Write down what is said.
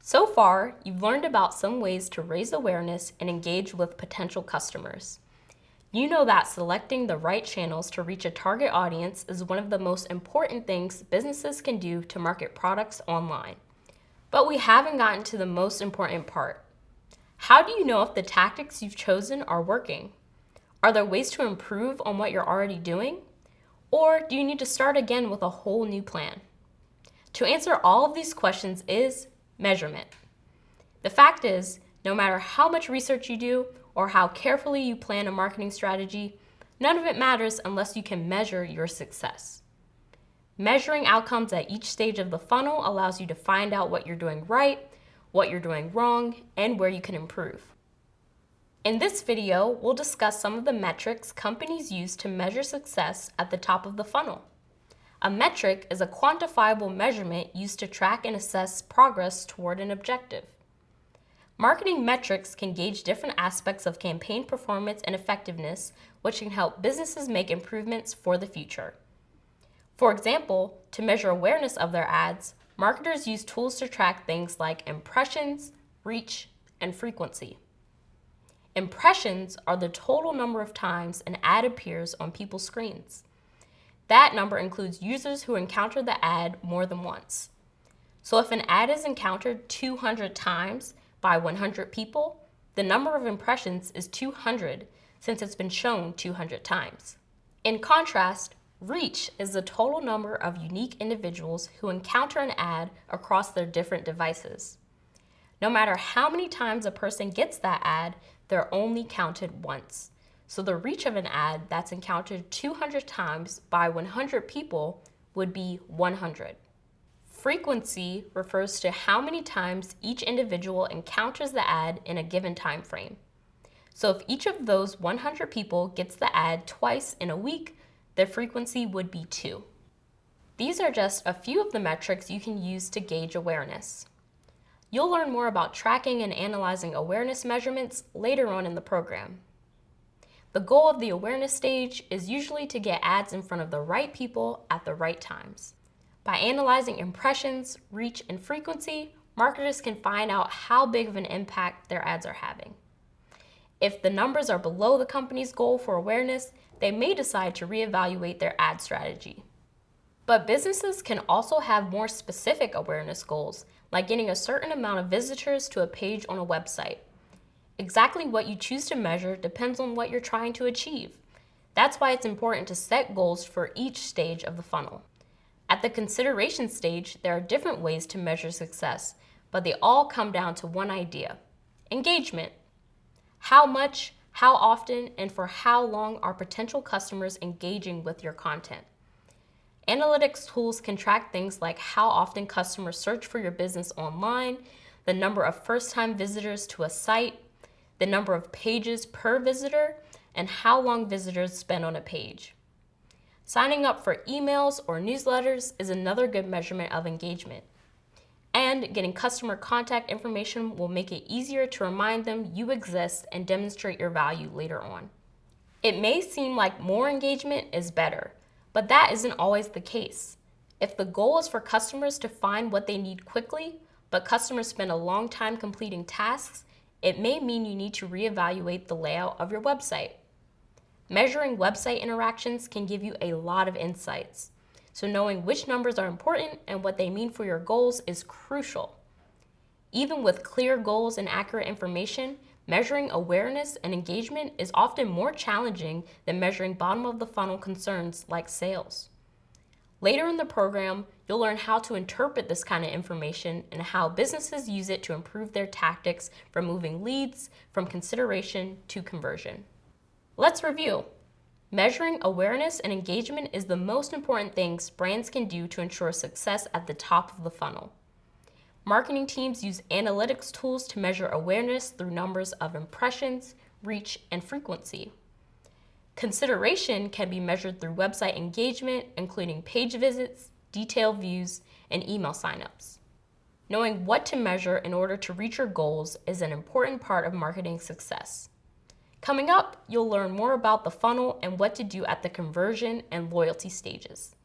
So far, you've learned about some ways to raise awareness and engage with potential customers. You know that selecting the right channels to reach a target audience is one of the most important things businesses can do to market products online. But we haven't gotten to the most important part. How do you know if the tactics you've chosen are working? Are there ways to improve on what you're already doing? Or do you need to start again with a whole new plan? To answer all of these questions is measurement. The fact is, no matter how much research you do or how carefully you plan a marketing strategy, none of it matters unless you can measure your success. Measuring outcomes at each stage of the funnel allows you to find out what you're doing right, what you're doing wrong, and where you can improve. In this video, we'll discuss some of the metrics companies use to measure success at the top of the funnel. A metric is a quantifiable measurement used to track and assess progress toward an objective. Marketing metrics can gauge different aspects of campaign performance and effectiveness, which can help businesses make improvements for the future. For example, to measure awareness of their ads, marketers use tools to track things like impressions, reach, and frequency. Impressions are the total number of times an ad appears on people's screens. That number includes users who encounter the ad more than once. So if an ad is encountered 200 times by 100 people, the number of impressions is 200 since it's been shown 200 times. In contrast, reach is the total number of unique individuals who encounter an ad across their different devices. No matter how many times a person gets that ad, they're only counted once. So the reach of an ad that's encountered 200 times by 100 people would be 100. Frequency refers to how many times each individual encounters the ad in a given time frame. So if each of those 100 people gets the ad twice in a week, the frequency would be 2. These are just a few of the metrics you can use to gauge awareness. You'll learn more about tracking and analyzing awareness measurements later on in the program. The goal of the awareness stage is usually to get ads in front of the right people at the right times. By analyzing impressions, reach, and frequency, marketers can find out how big of an impact their ads are having. If the numbers are below the company's goal for awareness, they may decide to reevaluate their ad strategy. But businesses can also have more specific awareness goals, like getting a certain amount of visitors to a page on a website. Exactly what you choose to measure depends on what you're trying to achieve. That's why it's important to set goals for each stage of the funnel. At the consideration stage, there are different ways to measure success, but they all come down to one idea: engagement. How much, how often, and for how long are potential customers engaging with your content? Analytics tools can track things like how often customers search for your business online, the number of first-time visitors to a site, the number of pages per visitor, and how long visitors spend on a page. Signing up for emails or newsletters is another good measurement of engagement. And getting customer contact information will make it easier to remind them you exist and demonstrate your value later on. It may seem like more engagement is better, but that isn't always the case. If the goal is for customers to find what they need quickly, but customers spend a long time completing tasks, it may mean you need to reevaluate the layout of your website. Measuring website interactions can give you a lot of insights, so knowing which numbers are important and what they mean for your goals is crucial. Even with clear goals and accurate information, measuring awareness and engagement is often more challenging than measuring bottom of the funnel concerns like sales. Later in the program, you'll learn how to interpret this kind of information and how businesses use it to improve their tactics for moving leads from consideration to conversion. Let's review. Measuring awareness and engagement is the most important things brands can do to ensure success at the top of the funnel. Marketing teams use analytics tools to measure awareness through numbers of impressions, reach, and frequency. Consideration can be measured through website engagement, including page visits, detailed views, and email signups. Knowing what to measure in order to reach your goals is an important part of marketing success. Coming up, you'll learn more about the funnel and what to do at the conversion and loyalty stages.